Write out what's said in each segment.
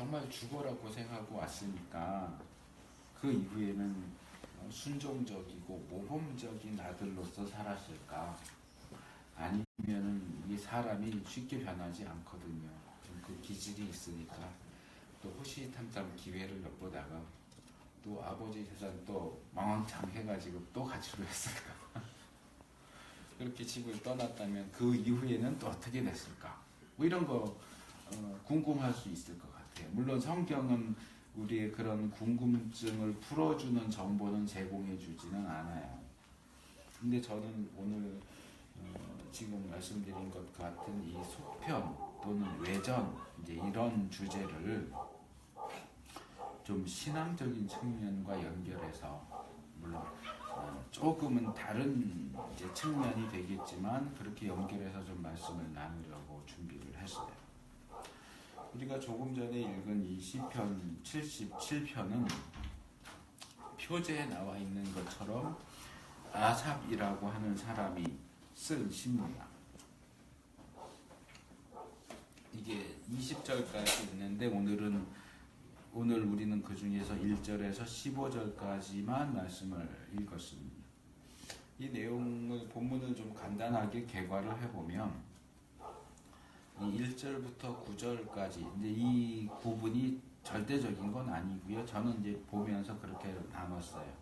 정말 죽어라 고생하고 왔으니까 그 이후에는 순종적이고 모범적인 아들로서 살았을까? 아니면은 이 사람이 쉽게 변하지 않거든요. 좀 그 기질이 있으니까 또 호시탐탐 기회를 엿보다가 또 아버지 재산 또 망왕창 해가지고 또 가지로 했을까? 그렇게 집을 떠났다면 그 이후에는 또 어떻게 됐을까? 뭐 이런 거 궁금할 수 있을 것 같아요. 물론 성경은 우리의 그런 궁금증을 풀어주는 정보는 제공해 주지는 않아요. 근데 저는 오늘 지금 말씀드린 것 같은 이 속편 또는 외전 이제 이런 주제를 좀 신앙적인 측면과 연결해서 물론 조금은 다른 이제 측면이 되겠지만 그렇게 연결해서 좀 말씀을 나누려고 준비를 했어요. 우리가 조금 전에 읽은 이 시편 77편은 표제에 나와 있는 것처럼 아삽이라고 하는 사람이 쓴 시입니다. 이게 20절까지 있는데 오늘 우리는 그 중에서 1절에서 15절까지만 말씀을 읽었습니다. 이 내용을 본문을 좀 간단하게 개괄을 해보면 이 1절부터 9절까지 이제 이 구분이 절대적인 건 아니고요. 저는 이제 보면서 그렇게 나눴어요.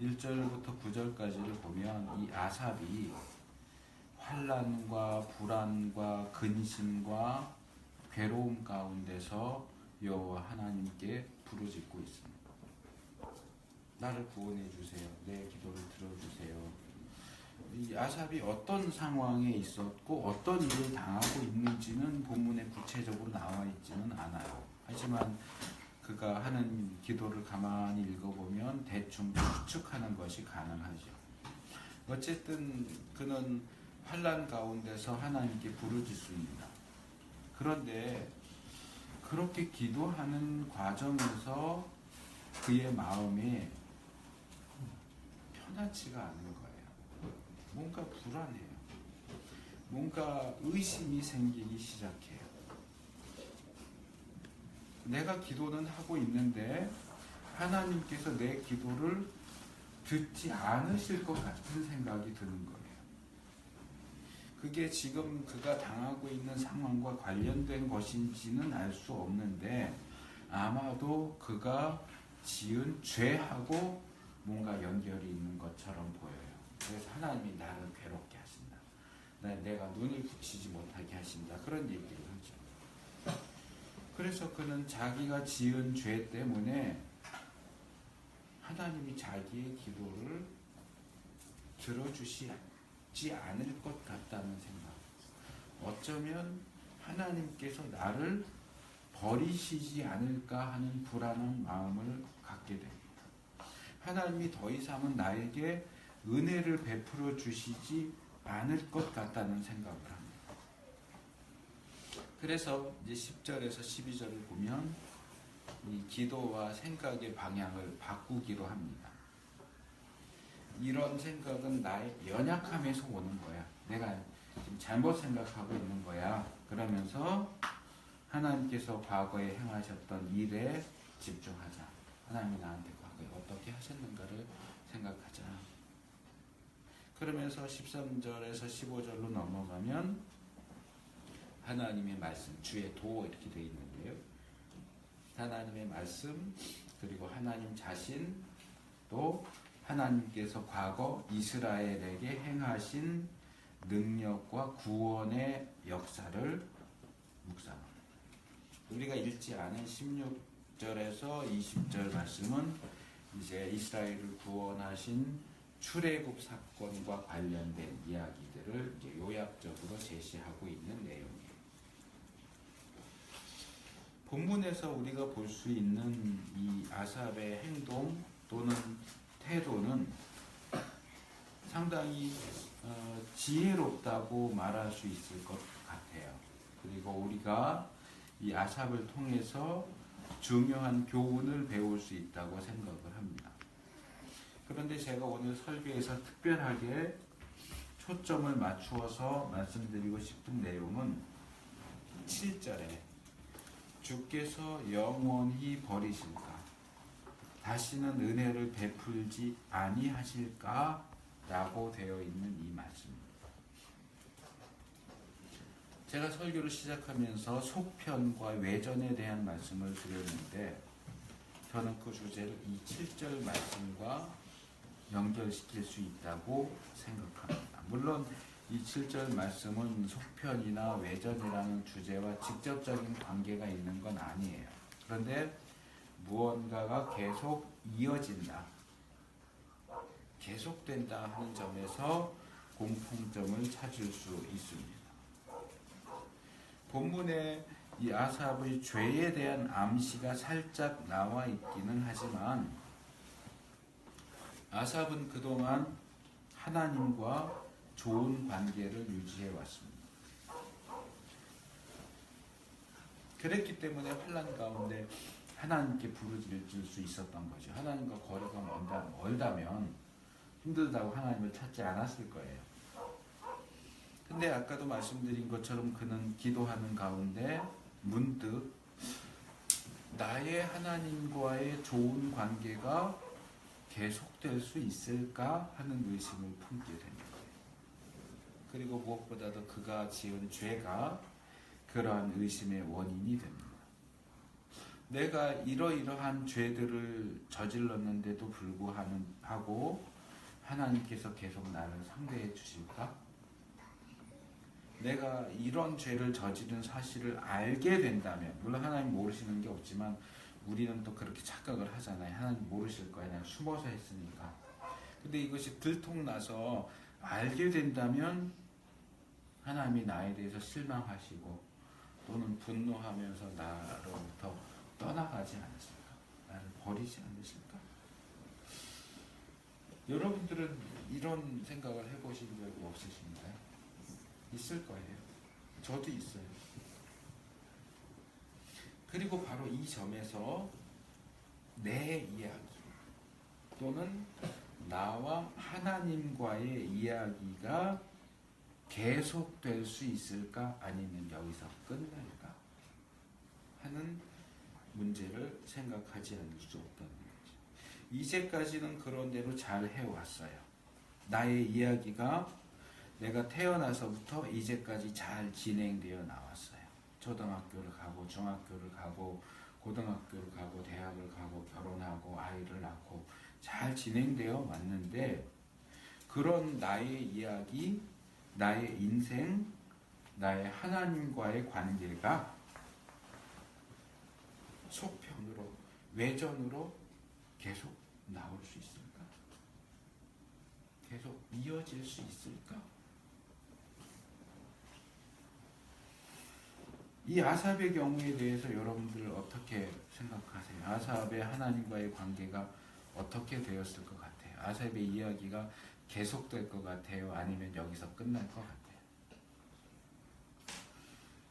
1절부터 9절까지를 보면 이 아삽이 환난과 불안과 근심과 괴로움 가운데서 여호와 하나님께 부르짖고 있습니다. 나를 구원해 주세요. 내 기도를 들어주세요. 이 아삽이 어떤 상황에 있었고 어떤 일을 당하고 있는지는 본문에 구체적으로 나와 있지는 않아요. 하지만 그가 하는 기도를 가만히 읽어보면 대충 추측하는 것이 가능하죠. 어쨌든 그는 환난 가운데서 하나님께 부르짖습니다. 그런데 그렇게 기도하는 과정에서 그의 마음이 편하지가 않은 거예요. 뭔가 불안해요. 뭔가 의심이 생기기 시작해요. 내가 기도는 하고 있는데 하나님께서 내 기도를 듣지 않으실 것 같은 생각이 드는 거예요. 그게 지금 그가 당하고 있는 상황과 관련된 것인지는 알 수 없는데 아마도 그가 지은 죄하고 뭔가 연결이 있는 것처럼 보여요. 그래서 하나님이 나를 괴롭게 하신다. 내가 눈을 붙이지 못하게 하신다. 그런 얘기를 하죠. 그래서 그는 자기가 지은 죄 때문에 하나님이 자기의 기도를 들어주시지 않을 것 같다는 생각. 어쩌면 하나님께서 나를 버리시지 않을까 하는 불안한 마음을 갖게 됩니다. 하나님이 더 이상은 나에게 은혜를 베풀어 주시지 않을 것 같다는 생각을 합니다. 그래서 이제 10절에서 12절을 보면 이 기도와 생각의 방향을 바꾸기로 합니다. 이런 생각은 나의 연약함에서 오는 거야. 내가 지금 잘못 생각하고 있는 거야. 그러면서 하나님께서 과거에 행하셨던 일에 집중하자. 하나님이 나한테 과거에 어떻게 하셨는가를 생각하자. 그러면서 13절에서 15절로 넘어가면 하나님의 말씀, 주의 도 이렇게 되어 있는데요. 하나님의 말씀, 그리고 하나님 자신, 또 하나님께서 과거 이스라엘에게 행하신 능력과 구원의 역사를 묵상합니다. 우리가 읽지 않은 16절에서 20절 말씀은 이제 이스라엘을 구원하신 출애굽 사건과 관련된 이야기들을 이제 요약적으로 제시하고 있는 내용이에요. 본문에서 우리가 볼 수 있는 이 아삽의 행동 또는 태도는 상당히 지혜롭다고 말할 수 있을 것 같아요. 그리고 우리가 이 아삽을 통해서 중요한 교훈을 배울 수 있다고 생각을 합니다. 그런데 제가 오늘 설교에서 특별하게 초점을 맞추어서 말씀드리고 싶은 내용은 7절에 주께서 영원히 버리실까? 다시는 은혜를 베풀지 아니하실까? 라고 되어 있는 이 말씀입니다. 제가 설교를 시작하면서 속편과 외전에 대한 말씀을 드렸는데 저는 그 주제를 이 7절 말씀과 연결시킬 수 있다고 생각합니다. 물론 이 7절 말씀은 속편이나 외전이라는 주제와 직접적인 관계가 있는 건 아니에요. 그런데 무언가가 계속 이어진다, 계속된다 하는 점에서 공통점을 찾을 수 있습니다. 본문에 이 아삽의 죄에 대한 암시가 살짝 나와 있기는 하지만 아삽은 그동안 하나님과 좋은 관계를 유지해 왔습니다. 그랬기 때문에 환난 가운데 하나님께 부르짖을 수 있었던 거죠. 하나님과 거리가 멀다면 힘들다고 하나님을 찾지 않았을 거예요. 근데 아까도 말씀드린 것처럼 그는 기도하는 가운데 문득 나의 하나님과의 좋은 관계가 계속될 수 있을까 하는 의심을 품게 됩니다. 그리고 무엇보다도 그가 지은 죄가 그러한 의심의 원인이 됩니다. 내가 이러이러한 죄들을 저질렀는데도 불구하고 하나님께서 계속 나를 상대해 주실까? 내가 이런 죄를 저지른 사실을 알게 된다면, 물론 하나님 모르시는 게 없지만 우리는 또 그렇게 착각을 하잖아요. 하나님 모르실 거야, 내가 숨어서 했으니까. 근데 이것이 들통나서 알게 된다면 하나님이 나에 대해서 실망하시고 또는 분노하면서 나로부터 떠나가지 않으실까? 나를 버리지 않으실까? 여러분들은 이런 생각을 해보신 적이 없으신가요? 있을 거예요. 저도 있어요. 그리고 바로 이 점에서 내 이야기 또는 나와 하나님과의 이야기가 계속될 수 있을까? 아니면 여기서 끝날까? 하는 문제를 생각하지 않을 수 없다는 거죠. 이제까지는 그런 대로 잘 해왔어요. 나의 이야기가 내가 태어나서부터 이제까지 잘 진행되어 나왔어요. 초등학교를 가고 중학교를 가고 고등학교를 가고 대학을 가고 결혼하고 아이를 낳고 잘 진행되어 왔는데 그런 나의 이야기, 나의 인생, 나의 하나님과의 관계가 속편으로, 외전으로 계속 나올 수 있을까? 계속 이어질 수 있을까? 이 아삽의 경우에 대해서 여러분들 어떻게 생각하세요? 아삽의 하나님과의 관계가 어떻게 되었을 것 같아요? 아삽의 이야기가 계속될 것 같아요? 아니면 여기서 끝날 것 같아요?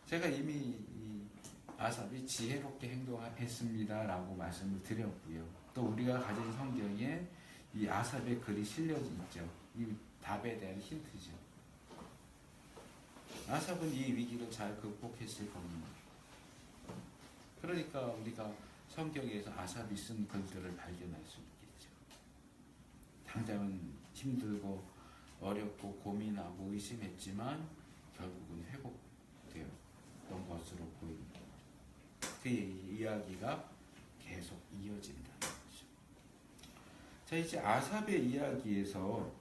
제가 이미 이 아삽이 지혜롭게 행동했습니다 라고 말씀을 드렸고요. 또 우리가 가진 성경에 이 아삽의 글이 실려져 있죠. 이 답에 대한 힌트죠. 아삽은 이 위기를 잘 극복했을 겁니다. 그러니까 우리가 성경에서 아삽이 쓴 글들을 발견할 수 있겠죠. 당장은 힘들고 어렵고 고민하고 의심했지만 결국은 회복되었던 것으로 보입니다. 그의 이야기가 계속 이어진다는 거죠. 자, 이제 아삽의 이야기에서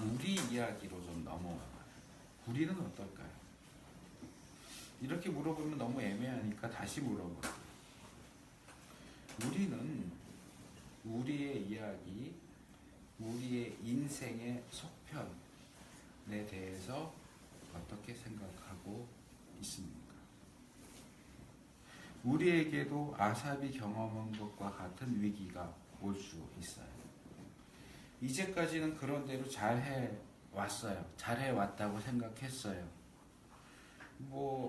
우리 이야기로 좀 넘어가요. 우리는 어떨까요? 이렇게 물어보면 너무 애매하니까 다시 물어볼게요. 우리는 우리의 이야기, 우리의 인생의 속편에 대해서 어떻게 생각하고 있습니까? 우리에게도 아삽이 경험한 것과 같은 위기가 올 수 있어요. 이제까지는 그런 대로 잘 해왔어요. 잘 해왔다고 생각했어요.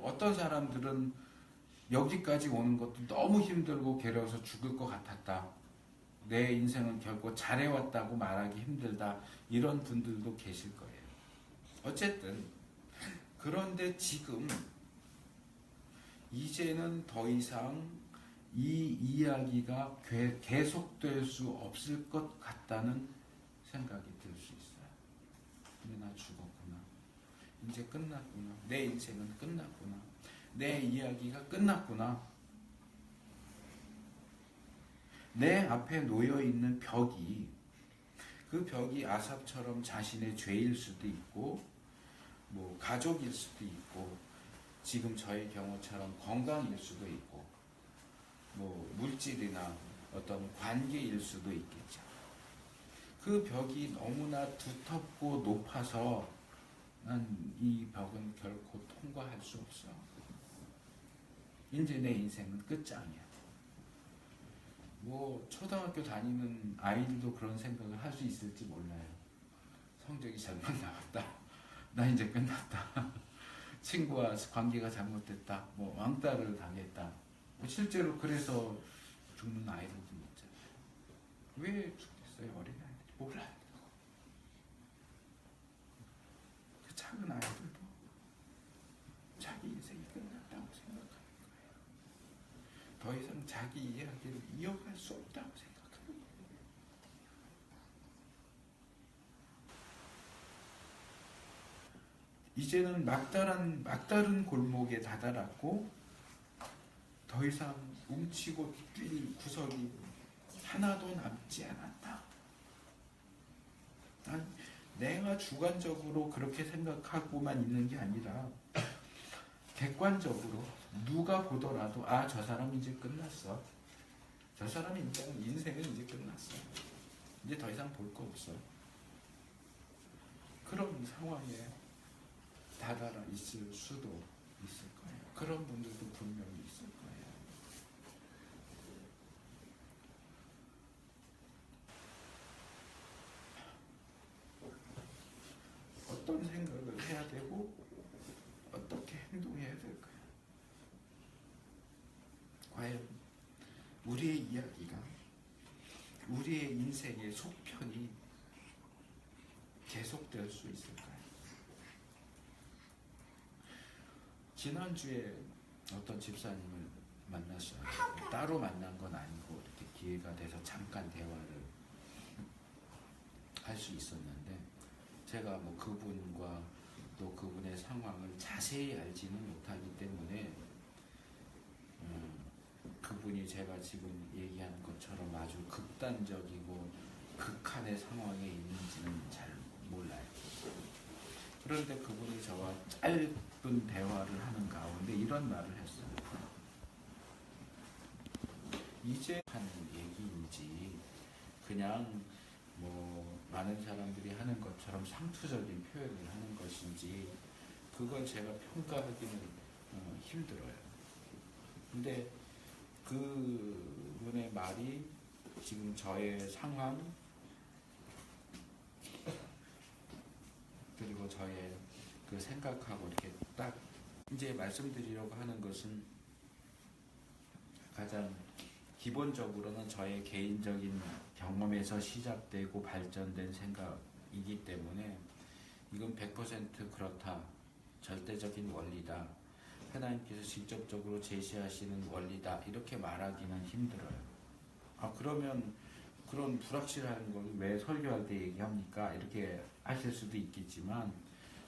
어떤 사람들은 여기까지 오는 것도 너무 힘들고 괴로워서 죽을 것 같았다. 내 인생은 결코 잘해왔다고 말하기 힘들다. 이런 분들도 계실 거예요. 어쨌든 그런데 지금 이제는 더 이상 이 이야기가 계속될 수 없을 것 같다는 생각이 들 수 있어요. 근데 나 죽었구나. 이제 끝났구나. 내 인생은 끝났구나. 내 이야기가 끝났구나. 내 앞에 놓여있는 벽이, 그 벽이 아삽처럼 자신의 죄일 수도 있고 뭐 가족일 수도 있고 지금 저의 경우처럼 건강일 수도 있고 뭐 물질이나 어떤 관계일 수도 있겠죠. 그 벽이 너무나 두텁고 높아서 난 이 벽은 결코 통과할 수 없어. 이제 내 인생은 끝장이야. 뭐 초등학교 다니는 아이들도 그런 생각을 할 수 있을지 몰라요. 성적이 잘못 나왔다. 나 이제 끝났다. 친구와 관계가 잘못됐다. 뭐 왕따를 당했다. 뭐 실제로 그래서 죽는 아이들도 있잖아요. 왜 죽겠어요? 어린아이들이 몰라요. 그 작은 아이들도 자기 인생이 끝났다고 생각하는 거예요. 더 이상 자기 이야기를 이어갈 수 없다고 생각하는 거예요. 이제는 막다른 골목에 다다랐고 더 이상 뭉치고 뛸 구석이 하나도 남지 않았다. 난 내가 주관적으로 그렇게 생각하고만 있는 게 아니라 객관적으로 누가 보더라도 아, 저 사람 이제 끝났어. 저 사람 인생은 이제 끝났어. 이제 더 이상 볼 거 없어. 그런 상황에 다다라 있을 수도 있을 거예요. 그런 분들도 분명히 있을 거예요. 어떤 생각을 해야 되고 어떻게 행동해야 될까요? 과연 우리의 이야기가, 우리의 인생의 속편이 계속될 수 있을까요? 지난주에 어떤 집사님을 만났어요. 따로 만난 건 아니고 이렇게 기회가 돼서 잠깐 대화를 할 수 있었는데 제가 뭐 그분과 또 그분의 상황을 자세히 알지는 못하기 때문에 그분이 제가 지금 얘기하는 것처럼 아주 극단적이고 극한의 상황에 있는지는 잘 몰라요. 그런데 그분이 저와 짧은 대화를 하는 가운데 이런 말을 했어요. 이제 하는 얘기인지 그냥 뭐 많은 사람들이 하는 것처럼 상투적인 표현을 하는 것인지 그건 제가 평가하기는 힘들어요. 근데 그분의 말이 지금 저의 상황 그리고 저의 그 생각하고 이렇게 딱 이제 말씀드리려고 하는 것은 가장 기본적으로는 저의 개인적인 경험에서 시작되고 발전된 생각이기 때문에 이건 100% 그렇다. 절대적인 원리다. 하나님께서 직접적으로 제시하시는 원리다. 이렇게 말하기는 힘들어요. 아, 그러면 그런 불확실한 걸 왜 설교할 때 얘기합니까? 이렇게 하실 수도 있겠지만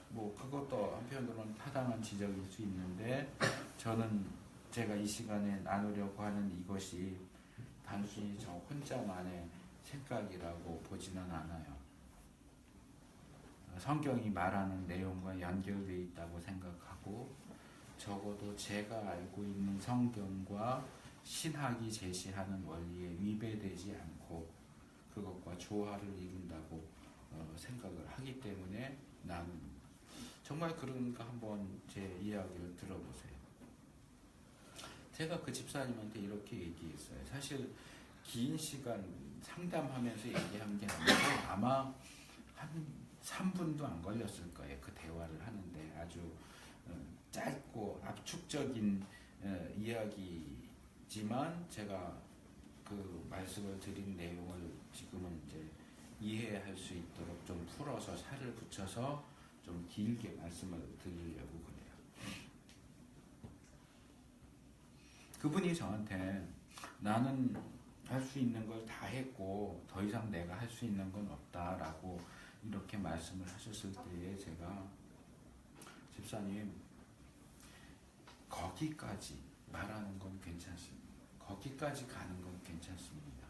뭐 그것도 한편으로는 타당한 지적일 수 있는데 저는 제가 이 시간에 나누려고 하는 이것이 단순히 저 혼자만의 생각이라고 보지는 않아요. 성경이 말하는 내용과 연결되어 있다고 생각하고 적어도 제가 알고 있는 성경과 신학이 제시하는 원리에 위배되지 않고 그것과 조화를 이룬다고 생각을 하기 때문에 나는 정말 그런가 한번 제 이야기를 들어보세요. 제가 그 집사님한테 이렇게 얘기했어요. 사실 긴 시간 상담하면서 얘기한 게 아니고 아마 한 3분도 안 걸렸을 거예요. 그 대화를 하는데 아주 짧고 압축적인 이야기지만 제가 그 말씀을 드린 내용을 지금은 이제 이해할 수 있도록 좀 풀어서 살을 붙여서 좀 길게 말씀을 드리려고 그래요. 그분이 저한테 나는 할 수 있는 걸 다 했고 더 이상 내가 할 수 있는 건 없다라고 이렇게 말씀을 하셨을 때에 제가 집사님 거기까지 말하는 건 괜찮습니다. 거기까지 가는 건 괜찮습니다.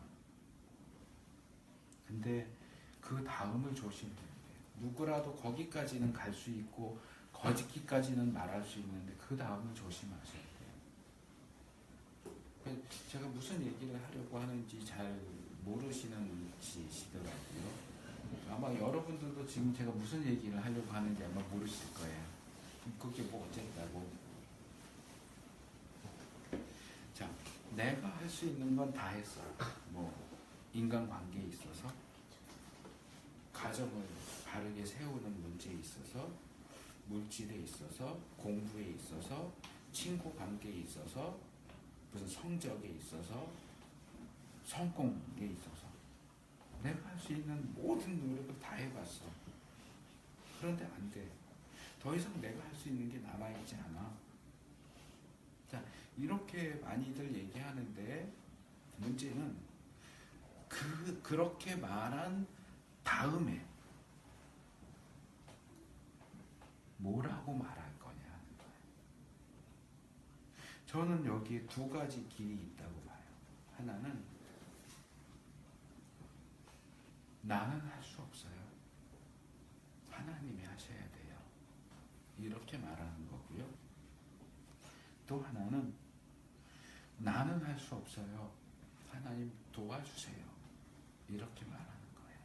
근데 그 다음을 조심해야 돼요. 누구라도 거기까지는 갈 수 있고 거기까지는 말할 수 있는데 그 다음을 조심하셔야 돼요. 제가 무슨 얘기를 하려고 하는지 잘 모르시는 분이시더라고요. 아마 여러분들도 지금 제가 무슨 얘기를 하려고 하는지 아마 모르실 거예요. 그게 뭐 어쨌다고. 자, 내가 할 수 있는 건 다 했어. 뭐 인간관계에 있어서, 가정을 바르게 세우는 문제에 있어서, 물질에 있어서, 공부에 있어서, 친구 관계에 있어서, 무슨 성적에 있어서, 성공에 있어서 내가 할 수 있는 모든 노력을 다 해봤어. 그런데 안 돼. 더 이상 내가 할 수 있는 게 남아있지 않아. 자, 이렇게 많이들 얘기하는데 문제는 그렇게 말한 다음에 뭐라고 말할 거냐 하는 거예요. 저는 여기에 두 가지 길이 있다고 봐요. 하나는 나는 할 수 없어요. 하나님이 하셔야 돼요. 이렇게 말하는 거고요. 또 하나는 나는 할 수 없어요. 하나님 도와주세요. 이렇게 말하는 거예요.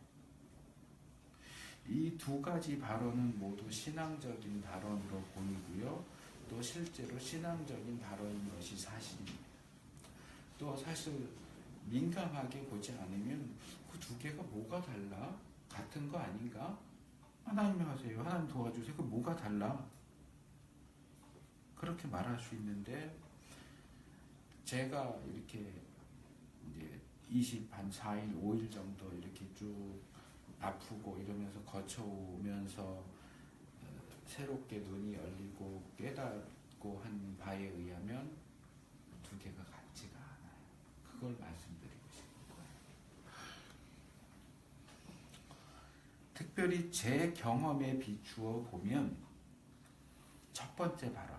이 두 가지 발언은 모두 신앙적인 발언으로 보이고요. 또 실제로 신앙적인 발언인 것이 사실입니다. 또 사실 민감하게 보지 않으면 그 두 개가 뭐가 달라? 같은 거 아닌가? 하나님이 하세요. 하나님 도와주세요. 그 뭐가 달라? 그렇게 말할 수 있는데 제가 이렇게 이제 24일, 5일 정도 이렇게 쭉 아프고 이러면서 거쳐오면서 새롭게 눈이 열리고 깨닫고 한 바에 의하면 두 개가 같지가 않아요. 그걸 말씀드리고 싶은 거예요. 특별히 제 경험에 비추어 보면 첫 번째 발언,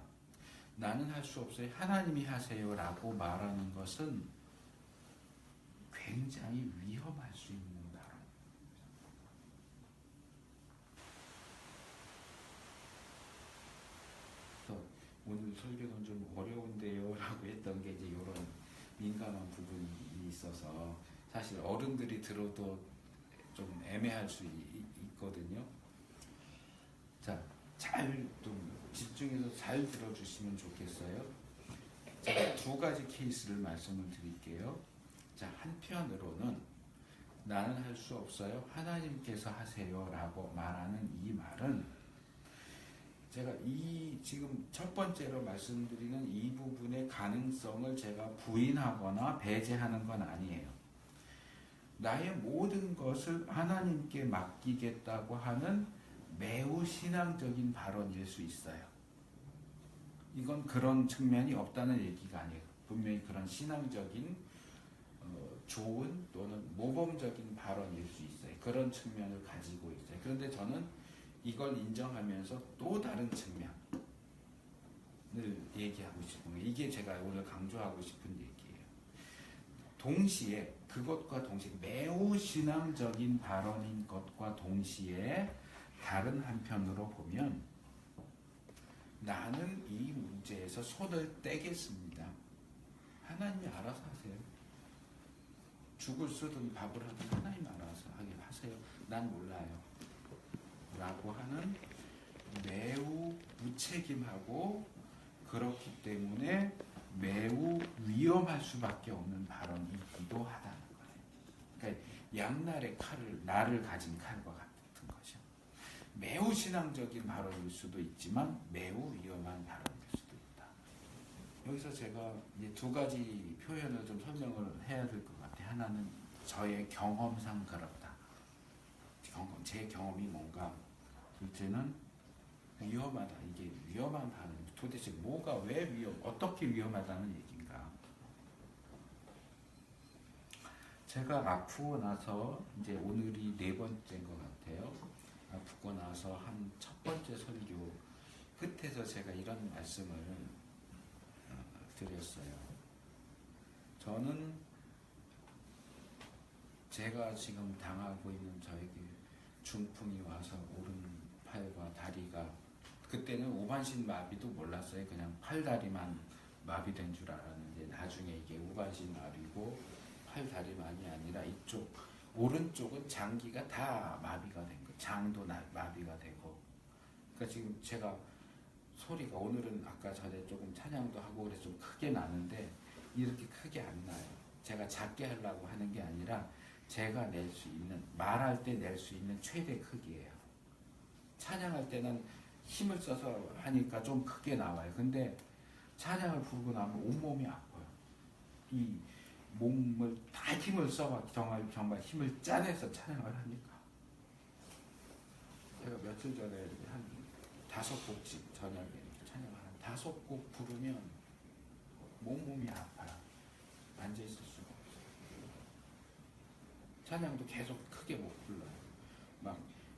나는 할 수 없어요. 하나님이 하세요 라고 말하는 것은 굉장히 위험할 수 있는 발언. 오늘 설교는 좀 어려운데요 라고 했던 게 이제 이런 민감한 부분이 있어서 사실 어른들이 들어도 좀 애매할 수 있거든요. 자, 잘 좀 집중해서 잘 들어주시면 좋겠어요. 제가 두 가지 케이스를 말씀을 드릴게요. 자, 한편으로는 나는 할 수 없어요. 하나님께서 하세요 라고 말하는 이 말은 제가 지금 첫 번째로 말씀드리는 이 부분의 가능성을 제가 부인하거나 배제하는 건 아니에요. 나의 모든 것을 하나님께 맡기겠다고 하는 매우 신앙적인 발언일 수 있어요. 이건 그런 측면이 없다는 얘기가 아니에요. 분명히 그런 신앙적인 좋은 또는 모범적인 발언일 수 있어요. 그런 측면을 가지고 있어요. 그런데 저는 이걸 인정하면서 또 다른 측면을 얘기하고 싶은 거예요. 이게 제가 오늘 강조하고 싶은 얘기예요. 동시에 그것과 동시에 매우 신앙적인 발언인 것과 동시에 다른 한편으로 보면 나는 이 문제에서 손을 떼겠습니다. 하나님이 알아서 하세요. 죽을 쓰든 밥을 하든 하나님 알아서 하게 하세요. 난 몰라요. 라고 하는 매우 무책임하고 그렇기 때문에 매우 위험할 수밖에 없는 발언이기도 하다는 거예요. 그러니까 양날의 칼을 나를 가진 칼과 같은 거죠. 매우 신앙적인 발언일 수도 있지만 매우 위험한 발언일 수도 있다. 여기서 제가 이제 두 가지 표현을 좀 설명을 해야 될 것 같아요. 하나는 저의 경험상 그렇다. 제 경험이 뭔가. 둘째는 위험하다. 이게 위험한 발언. 도대체 뭐가 왜 어떻게 위험하다는 얘기인가. 제가 아프고 나서 이제 오늘이 네 번째인 것 같아요. 아프고 나서 한 첫 번째 설교 끝에서 제가 이런 말씀을 드렸어요. 저는 제가 지금 당하고 있는 저에게 중풍이 와서 오른팔과 다리가, 그때는 우반신 마비도 몰랐어요. 그냥 팔다리만 마비된 줄 알았는데 나중에 이게 우반신 마비고 팔다리만이 아니라 이쪽 오른쪽은 장기가 다 마비가 된 거예요. 장도 마비가 되고. 그러니까 지금 제가 소리가 오늘은 아까 전에 조금 찬양도 하고 그래서 좀 크게 나는데 이렇게 크게 안 나요. 제가 작게 하려고 하는 게 아니라 제가 낼 수 있는, 말할 때 낼 수 있는 최대 크기예요. 찬양할 때는 힘을 써서 하니까 좀 크게 나와요. 근데 찬양을 부르고 나면 온몸이 아파요. 이 몸을 다 힘을 써서 정말 힘을 짜내서 찬양을 하니까. 제가 며칠 전에 이렇게 한 5곡씩 저녁에 찬양을 한 5곡 부르면 몸이 아파요. 앉아있을 수가 없어요. 찬양도 계속 크게 못 불러요. 막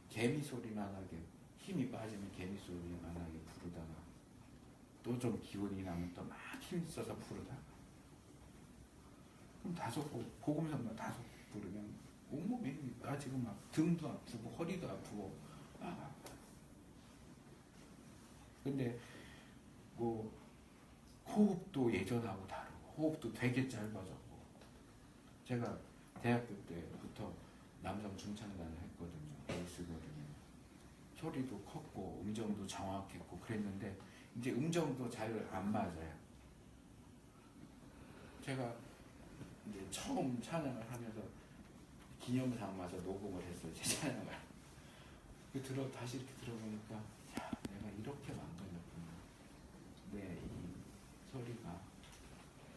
개미 소리만 하게, 힘이 빠지면 개미 소리만 하게 부르다가 또 좀 기운이 나면 또 막 힘써서 부르다가, 그럼 5곡, 복음성만 5곡 부르면 온몸이 힘이, 지금 막 등도 아프고 허리도 아프고 막 아파요. 근데 뭐 호흡도 예전하고 다르고 호흡도 되게 짧아졌고, 제가 대학교 때부터 남성 중창단을 했거든요. 베이스거든요. 소리도 컸고 음정도 정확했고 그랬는데 이제 음정도 잘 안 맞아요. 제가 이제 처음 찬양을 하면서 기념상마저 녹음을 했어요. 제 찬양을. 다시 이렇게 들어보니까 야, 내가 이렇게 망가졌구나. 내 이 소리가.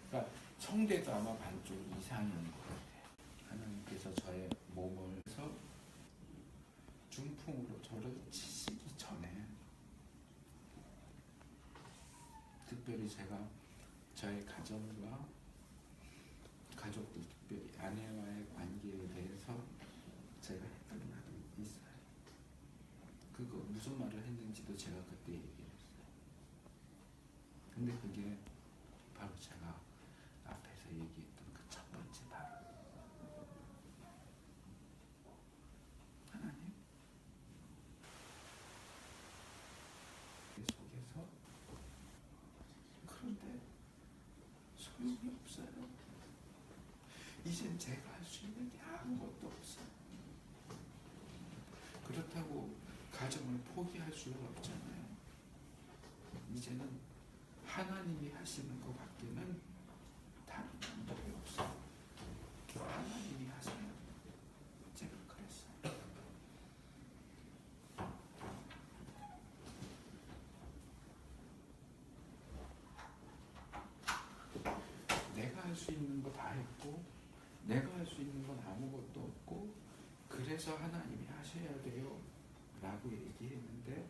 그러니까 성대도 아마 반쪽 이상인 것 같아요. 하나님께서 저의 몸을 해서 중풍으로 저를 치시기 전에, 특별히 제가 저의 가정과 가족들, 특별히 아내와의 관계에 대해서 제가 했던 말이 있어요. 그거 무슨 말을 했는지도 제가 그때 얘기했어요. 근데 그게 바로 제가 앞에서 얘기했던 그 첫 번째 바로 하나님 그 속에서, 그런데 소용이 없어요. 이젠 제가 할 수 있는 게 아무것도 없어요. 그렇다고 가정을 포기할 수는 없잖아요. 이제는 하나님이 하시는 것 밖에는 다른 방법이 없어요. 하나님이 하세요. 제가 그랬어요. 내가 할 수 있는 거 다 했고, 내가 할 수 있는 건 아무것도 없고, 그래서 하나님이 하셔야 돼요 라고 얘기했는데,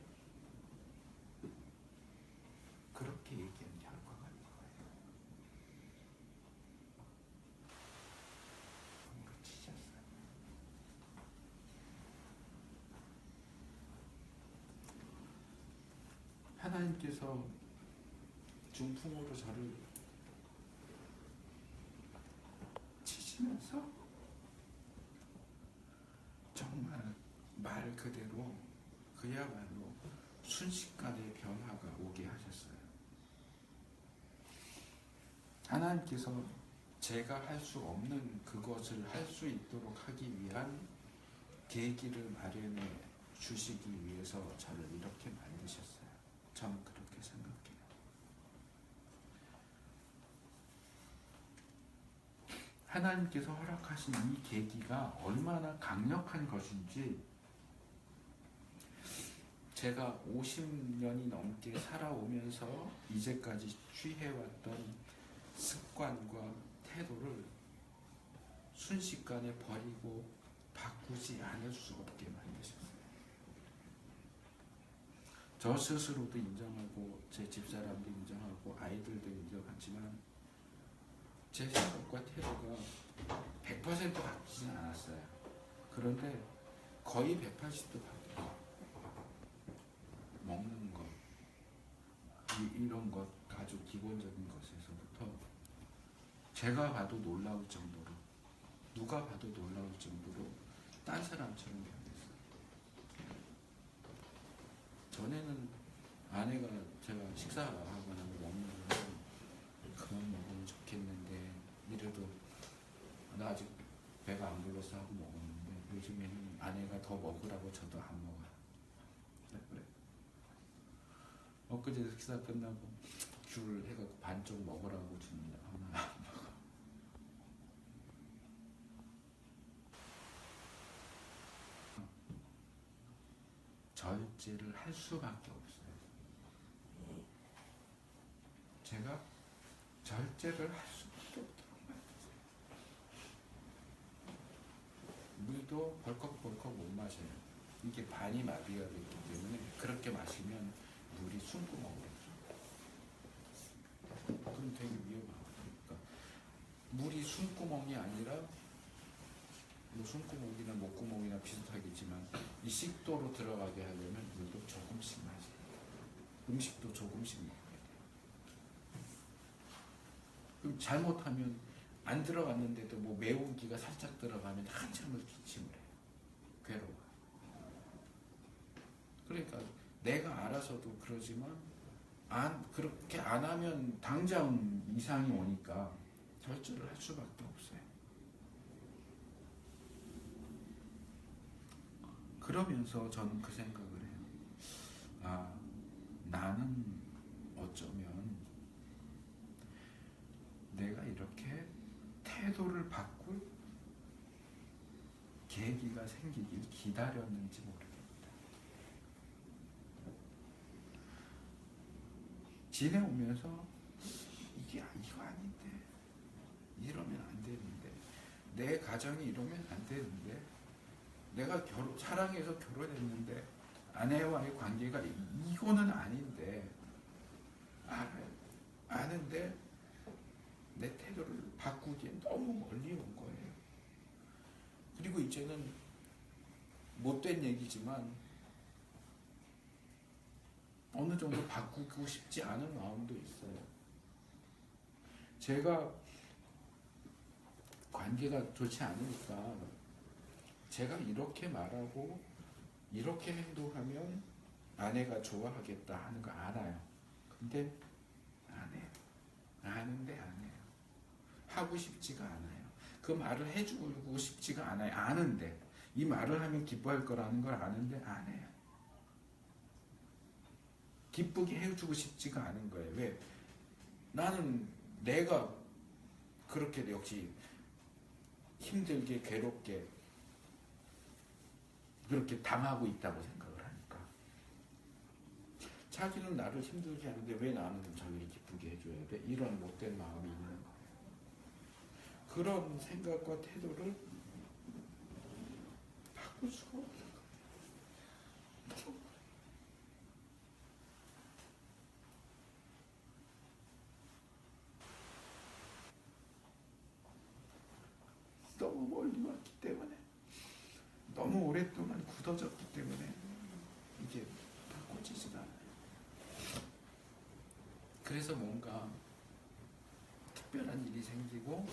그렇게 얘기한 결과가 이거예요. 뭔가 찢었어요. 하나님께서 중풍으로 저를 치시면서 정말 말 그대로 그야말로 순식간에 변화가 오게 하셨어요. 하나님께서 제가 할 수 없는 그것을 할 수 있도록 하기 위한 계기를 마련해 주시기 위해서 저를 이렇게 만드셨어요. 저는 그렇게 생각해요. 하나님께서 허락하신 이 계기가 얼마나 강력한 것인지, 제가 50년이 넘게 살아오면서 이제까지 취해왔던 습관과 태도를 순식간에 버리고 바꾸지 않을 수 없게 만드셨어요. 저 스스로도 인정하고 제 집사람도 인정하고 아이들도 인정하지만 제 생각과 태도가 100% 바뀌진 않았어요. 그런데 거의 180도 바뀌었어요. 먹는 것, 이런 것, 아주 기본적인 것에서부터 제가 봐도 놀라울 정도로, 누가 봐도 놀라울 정도로 딴 사람처럼 변했어요. 전에는 아내가 제가 식사하거나 먹는 걸 그만 먹으면 좋겠는데 이래도 나 아직 배가 안 불러서 하고 먹었는데 요즘에는 아내가 더 먹으라고 저도 안 먹어요. 그래. 엊그제 식사 끝나고 귤 해갖고 반쪽 먹으라고 줍니다. 하나 안 먹어. 절제를 할 수밖에 없어요. 제가 절제를 할 수밖에 없도록 만들었어요. 물도 벌컥벌컥 못 마셔요. 이게 반이 마비가 됐기 때문에 그렇게 마시면 물이 숨구멍으로 들어가요. 그럼 되게 위험하니까 물이 숨구멍이 아니라 뭐 숨구멍이나 목구멍이나 비슷하겠지만 이 식도로 들어가게 하려면 물도 조금씩 마셔요. 음식도 조금씩 먹어야 돼요. 그럼 잘못하면 안 들어갔는데도 뭐 매운기가 살짝 들어가면 한참을 기침을 해요. 괴로워. 그러니까 내가 알아서도 그러지만 그렇게 안 하면 당장 이상이 오니까 절제를 할 수밖에 없어요. 그러면서 저는 그 생각을 해요. 나는 어쩌면 내가 이렇게 태도를 바꿀 계기가 생기길 기다렸는지 모르겠다. 지내오면서 이거 아닌데, 이러면 안 되는데, 내 가정이 이러면 안 되는데, 내가 사랑해서 결혼했는데 아내와의 관계가 이거는 아닌데, 아는데 내 태도를 바꾸기엔 너무 멀리 온 거예요. 그리고 이제는 못된 얘기지만 어느 정도 바꾸고 싶지 않은 마음도 있어요. 제가 관계가 좋지 않으니까 제가 이렇게 말하고 이렇게 행동하면 아내가 좋아하겠다 하는 거 알아요. 근데 안 해요. 아는데 안 해요. 하고 싶지가 않아요. 그 말을 해주고 싶지가 않아요. 아는데 이 말을 하면 기뻐할 거라는 걸 아는데 안 해요. 기쁘게 해주고 싶지가 않은 거예요. 왜? 나는 내가 그렇게 역시 힘들게 괴롭게 그렇게 당하고 있다고 생각을 하니까 자기는 나를 힘들게 하는데 왜 나는 자기를 기쁘게 해줘야 돼? 이런 못된 마음이 있는 거예요. 그런 생각과 태도를 바꿀 수가 없는 거예요. 너무 멀리 왔기 때문에, 너무 오랫동안 굳어졌기 때문에 이게 바꿔지지가 않아요. 그래서 뭔가 특별한 일이 생기고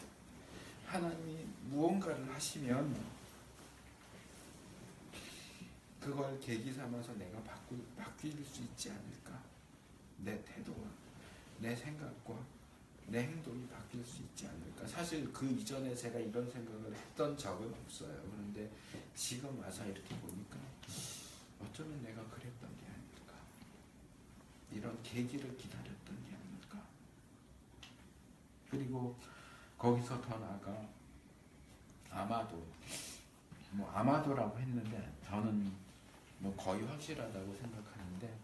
하나님이 무언가를 하시면 그걸 계기 삼아서 내가 바뀔 수 있지 않을까. 내 태도와 내 생각과 내 행동이 바뀔 수 있지 않을까. 사실 그 이전에 제가 이런 생각을 했던 적은 없어요. 그런데 지금 와서 이렇게 보니까 어쩌면 내가 그랬던 게 아닐까. 이런 계기를 기다렸던 게 아닐까. 그리고 거기서 더 나아가 아마도라고 했는데 저는 뭐 거의 확실하다고 생각하는데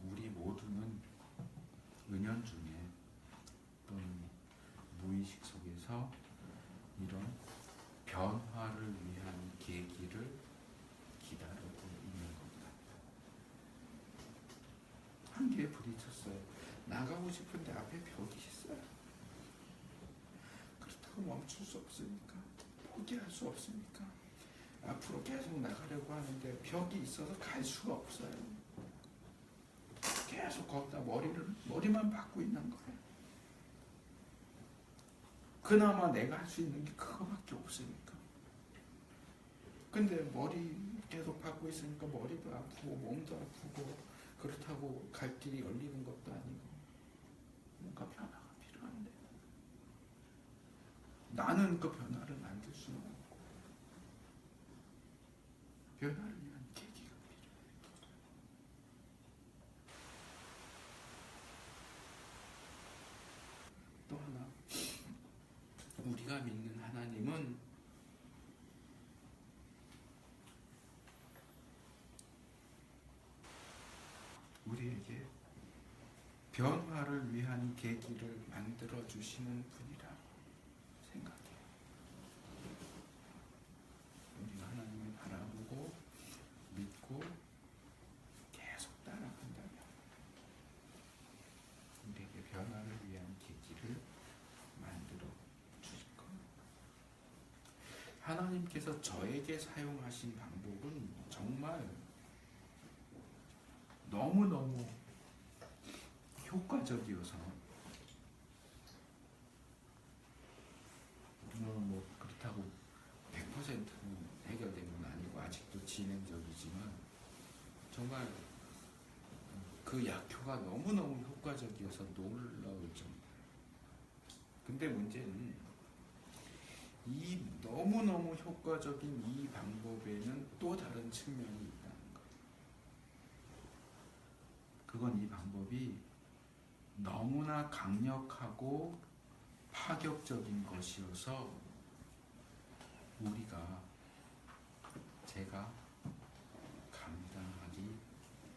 우리 모두는 은연중에 또는 무의식 속에서 이런 변화를 위한 계기를 기다리고 있는 것 같아요. 한계에 부딪혔어요. 나가고 싶은데 앞에 벽이 있어요. 멈출 수 없습니까? 포기할 수 없습니까? 앞으로 계속 나가려고 하는데 벽이 있어서 갈 수가 없어요. 계속 거기다 머리만 박고 있는 거예요. 그나마 내가 할 수 있는 게 그거밖에 없으니까. 근데 머리 계속 박고 있으니까 머리도 아프고 몸도 아프고 그렇다고 갈 길이 열리는 것도 아니고 뭔가 변화가 필요한데 나는 그 변화를 만들 수는 없고 변화를 위한 계기가 필요해요. 또 하나 우리가 믿는 하나님은 우리에게 변화를 위한 계기를 만들어 주시는 분이라고 생각해요. 우리가 하나님을 바라보고 믿고 계속 따라간다면 우리에게 변화를 위한 계기를 만들어 주실 겁니다. 하나님께서 저에게 사용하신 방법은 정말 너무너무 효과적이어서 뭐 그렇다고 100% 해결된 건 아니고 아직도 진행적이지만 정말 그 약효가 너무너무 효과적이어서 놀라울 정도. 근데 문제는 이 너무너무 효과적인 이 방법에는 또 다른 측면이 있다는 거. 그건 이 방법이 너무나 강력하고 파격적인 것이어서 제가 감당하기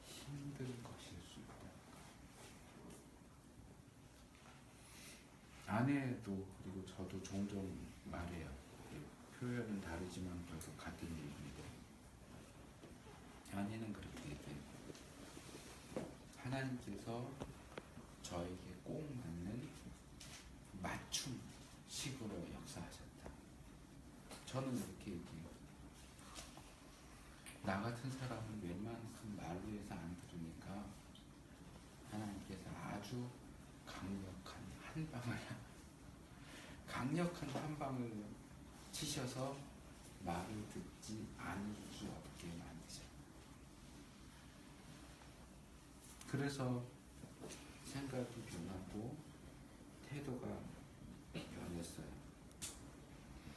힘든 것일 수 있다. 아내도 그리고 저도 종종 말해요. 표현은 다르지만 결국 같은 얘기인데 아내는 그렇게 얘기해요. 하나님께서 저에게 꼭 맞는 맞춤식으로 역사하셨다. 저는 이렇게 얘기해요. 나 같은 사람은 웬만큼 말로 해서 안 들으니까 하나님께서 아주 강력한 한 방을 치셔서 말을 듣지 않을 수 없게 만드세요. 그래서 생각이 변하고 태도가 변했어요.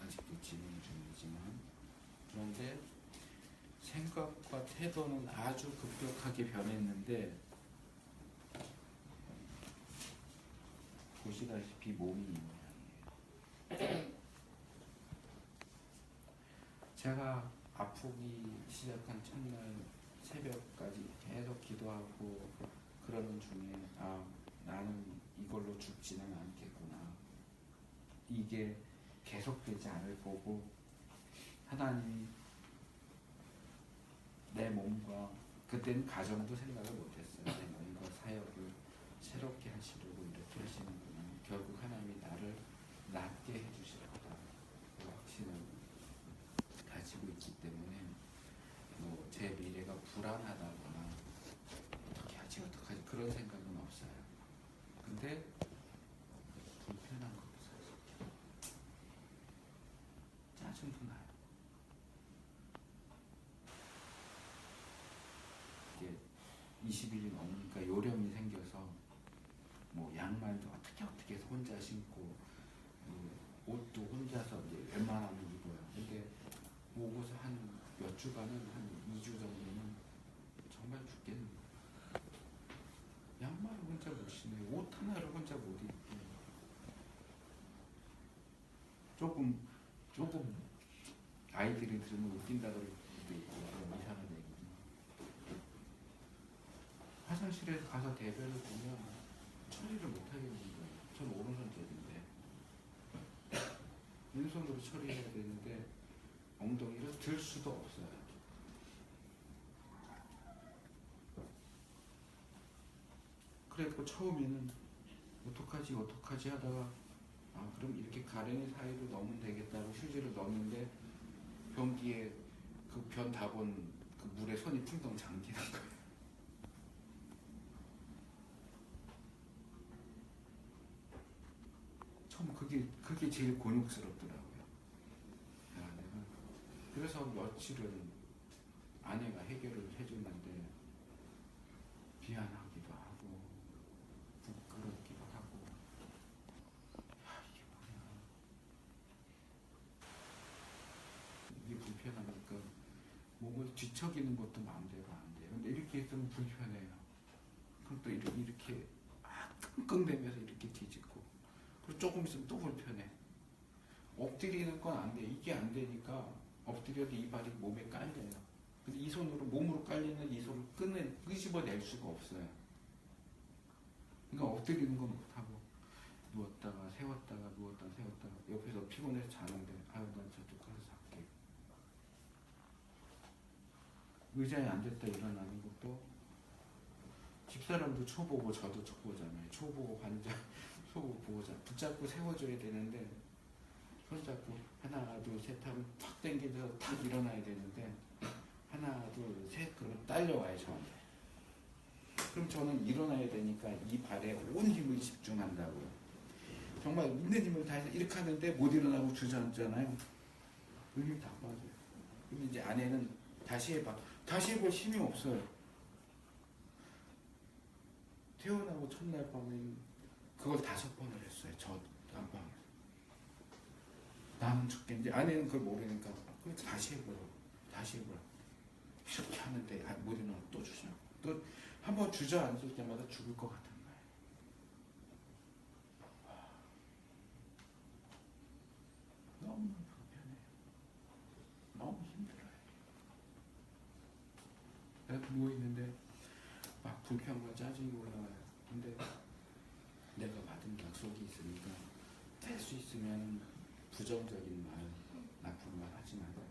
아직도 진행 중이지만 그런데 생각과 태도는 아주 급격하게 변했는데 보시다시피 몸이 이 모양이에요. 제가 아프기 시작한 첫날 새벽까지 계속 기도하고 그러는 중에 나는 이걸로 죽지는 않겠구나. 이게 계속되지 않을 거고 하나님이 내 몸과 그때는 가정도 생각을 못했어요. 내 몸과 사역을 새롭게 하시려고 이렇게 하시는구나. 결국 하나님이 나를 낫게 해주실 거다. 그 확신을 가지고 있기 때문에 제 미래가 불안하다거나 어떻게 하지 그런 생각은 없어요. 근데 불편한 것도 사실 짜증도 나요. 이게 20일이 넘으니까 요령이 생겨서 양말도 어떻게 해서 혼자 신고 옷도 혼자서 이제 웬만하면 입어요. 근데 오고서 한 몇 주간은 한 2주 정도는 정말 죽겠는 거예요. 양말을 혼자 못 신어요. 옷 하나를 혼자 못 입고 조금 아이들이 들으면 웃긴다 그럴 수도 있고 그런 이상한 얘기지만 화장실에서 가서 대변을 보면 처리를 못 하겠는 거예요. 전 오른손잡인데 왼손으로 처리해야 되는데 엉덩이를 들 수도 없어요. 그래서 처음에는 어떡하지 하다가 아, 그럼 이렇게 가랭이 사이로 넣으면 되겠다고 휴지를 넣었는데 변기에 그 변 답은 그 물에 손이 풍덩 잠기는 거예요. 처음 그게 제일 곤욕스럽더라고요. 야, 내가 그래서 며칠은 아내가 해결을 해주는데 미안하기도 하고 부끄럽기도 하고, 야, 이게 뭐냐, 이게 불편하니까 몸을 뒤척이는 것도 마음대로 안 돼요. 근데 이렇게 있으면 불편해요. 그럼 또 이렇게 끙끙대면서 이렇게 뒤집고, 그리고 조금 있으면 또 불편해. 엎드리는 건 안 돼. 이게 안 되니까 엎드려도 이 발이 몸에 깔려요. 근데 이 손으로 몸으로 깔리는 이 손을 끄집어낼 수가 없어요. 그러니까 엎드리는 건 못하고 누웠다가 세웠다가 누웠다가 세웠다가, 옆에서 피곤해서 자는데 아유 난 저쪽 가서 잘게. 의자에 앉았다 일어나는 것도 집사람도 초보고 저도 초보잖아요. 초보 환자 초보 보호자 붙잡고 세워줘야 되는데 손잡고 하나 둘 셋 하면 탁 당겨서 탁 일어나야 되는데 하나 둘 셋 그러면 딸려와요 저한테. 그럼 저는 일어나야 되니까 이 발에 온 힘을 집중한다고요. 정말 있는 힘을 다해서 이렇게 하는데 못 일어나고 주저앉잖아요. 그 힘이 다 빠져요. 근데 이제 아내는 다시 해봐. 다시 해볼 힘이 없어요. 태어나고 첫날 밤에는 그걸 5번을 했어요. 저 안방에서. 나는 죽겠는데 아내는 그걸 모르니까 그럼 다시 해보라고. 다시 해보라고. 이렇게 하는데 못 일어나고 또 주저앉고. 또 한 번 주저앉을 때마다 죽을 것 같은 거예요. 너무 불편해요. 너무 힘들어요. 내가 누워있는데 막 불평과 짜증이 올라와요. 근데 내가 받은 약속이 있으니까 될 수 있으면 부정적인 말, 나쁜 말 하지 말고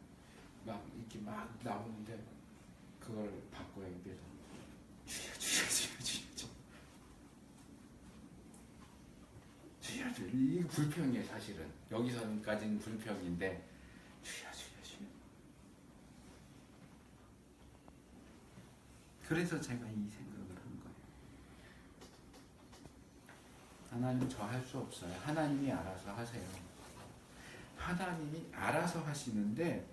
막 이렇게 막 나오는데 그걸 바꿔야 입에서 주여 이게 불평이에요. 사실은 여기서까지는 불평인데 주여. 그래서 제가 이 생각을 한 거예요. 하나님 저 할 수 없어요. 하나님이 알아서 하세요. 하나님이 알아서 하시는데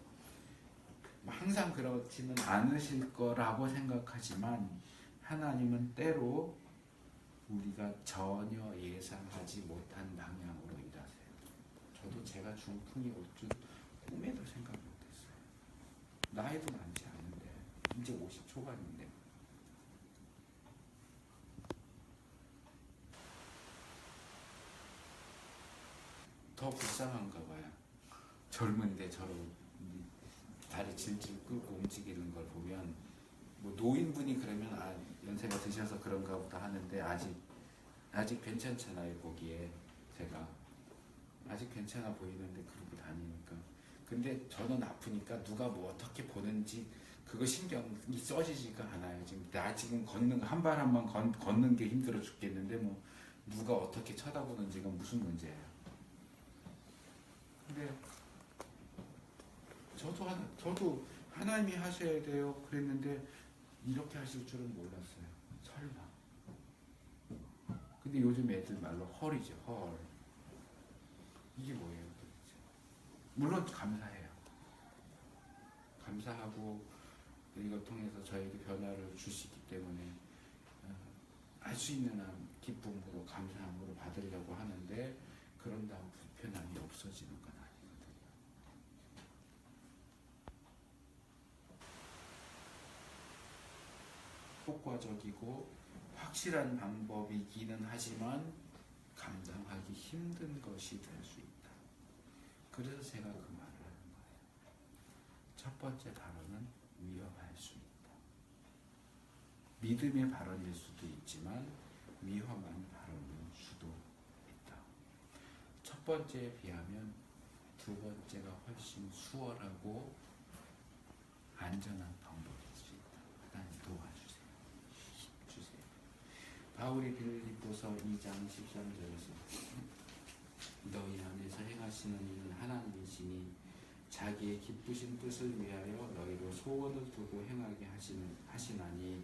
항상 그렇지는 않으실 거라고 생각하지만 하나님은 때로 우리가 전혀 예상하지 못한 방향으로 일하세요. 저도 제가 중풍이 올 줄 꿈에도 생각 못했어요. 나이도 많지 않은데 이제 50 초반인데 더 불쌍한가 봐요. 젊은데 저런 다리 질질 끌고 움직이는 걸 보면 뭐 노인분이 그러면 아 연세가 드셔서 그런가 보다 하는데 아직 괜찮잖아요. 보기에 제가 아직 괜찮아 보이는데 그러고 다니니까. 근데 저는 아프니까 누가 뭐 어떻게 보는지 그거 신경이 써지지가 않아요. 지금 나 지금 걷는 거 한 발 한 발 걷는 게 힘들어 죽겠는데 뭐 누가 어떻게 쳐다보는지가 무슨 문제예요. 근데 저도 하나님이 하셔야 돼요 그랬는데 이렇게 하실 줄은 몰랐어요. 설마. 근데 요즘 애들 말로 헐이죠. 헐. 이게 뭐예요 도대체. 물론 감사해요. 감사하고 이걸 통해서 저에게 변화를 주시기 때문에 할 수 있는 한 기쁨으로 감사함으로 받으려고 하는데 그런 다음 불편함이 없어지는 건 아니거든요. 효과적이고 확실한 방법이기는 하지만 감당하기 힘든 것이 될 수 있다. 그래서 제가 그 말을 하는 거예요. 첫 번째 발언은 위험할 수 있다. 믿음의 발언일 수도 있지만 위험한 발언일 수도 있다. 첫 번째에 비하면 두 번째가 훨씬 수월하고 안전한 방법일 수 있다. 하나님 도와주세요. 바울이 빌립보서 2장 13절에서 너희 하시는 이는 하나님이시니 자기의 기쁘신 뜻을 위하여 너희로 소원을 두고 행하게 하시나니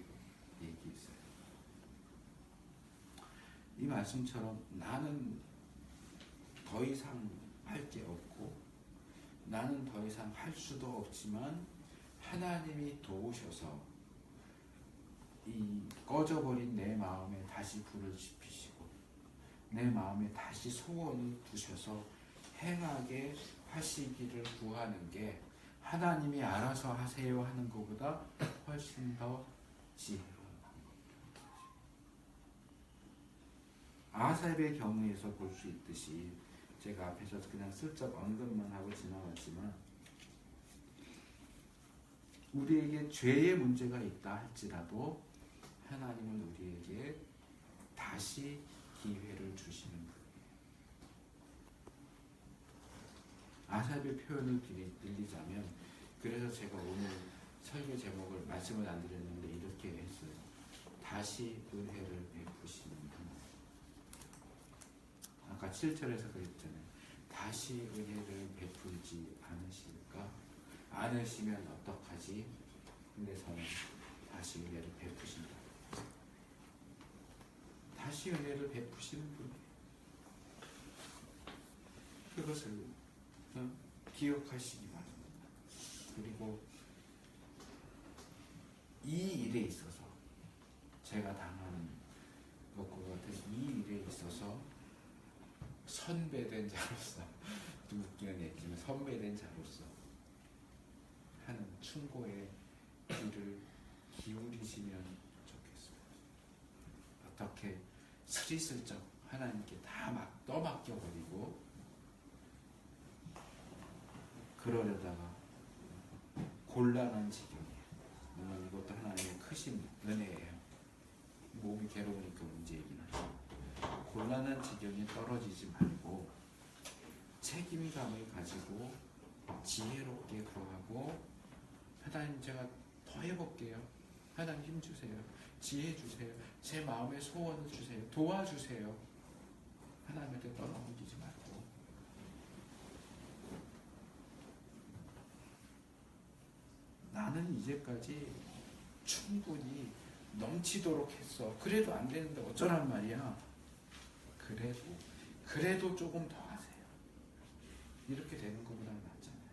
얘기했어요. 이 말씀처럼 나는 더 이상 할 게 없고 나는 더 이상 할 수도 없지만 하나님이 도우셔서 이 꺼져버린 내 마음에 다시 불을 지피시고 내 마음에 다시 소원을 두셔서 행하게 하시기를 구하는 게 하나님이 알아서 하세요 하는 것보다 훨씬 더 지혜로운 방법입니다. 아삽의 경우에서 볼 수 있듯이 제가 앞에서 그냥 슬쩍 언급만 하고 지나갔지만 우리에게 죄의 문제가 있다 할지라도 하나님은 우리에게 다시 기회를 주시는 분이에요. 아삽의 표현을 빌리자면 그래서 제가 오늘 설교 제목을 말씀을 안 드렸는데 이렇게 했어요. 다시 은혜를 베푸시는 하나님. 아까 7절에서 그랬잖아요. 다시 은혜를 베풀지 않으실까? 않으시면 어떡하지? 근데서는 다시 은혜를 베푸신다. 다시 은혜를 베푸시는 분이에요. 그것을 기억하시기 바랍니다. 그리고 이 일에 있어서 제가 당하는 것과 같은 이 일에 있어서 선배된 자로서 웃기는 얘기지만 선배된 자로서 하는 충고의 귀를 기울이시면 좋겠습니다. 어떻게 스리슬쩍 하나님께 다 막 떠맡겨버리고 그러려다가 곤란한 지경이에요. 물론 이것도 하나님의 크신 은혜예요. 몸이 괴로우니까 문제이긴 하죠. 곤란한 지경에 떨어지지 말고 책임감을 가지고 지혜롭게 구하고 하나님 제가 더 해볼게요. 하나님 힘주세요. 지혜 주세요. 제 마음의 소원을 주세요. 도와주세요. 하나님한테 떠넘기지 말고 나는 이제까지 충분히 넘치도록 했어. 그래도 안 되는데 어쩌란 말이야. 그래도 조금 더 하세요. 이렇게 되는 것보다는 낫잖아요.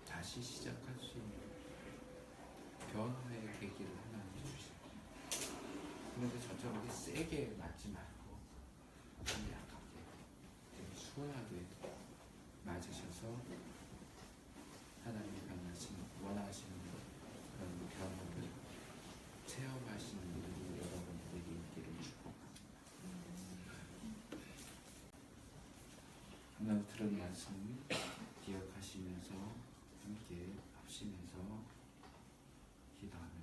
다시 시작할 수 있는 변화의 계기를 하나님 주시고 그런데 저처럼 세게 맞지 말고 좀 약하게 좀 수월하게 맞으셔서 하나님이 원하시는 그런 변화를 체험하시는 일이 여러분들에게 있기를 축복합니다. 오늘 들은 말씀 기억하시면서 함께 합심해서 기도합니다.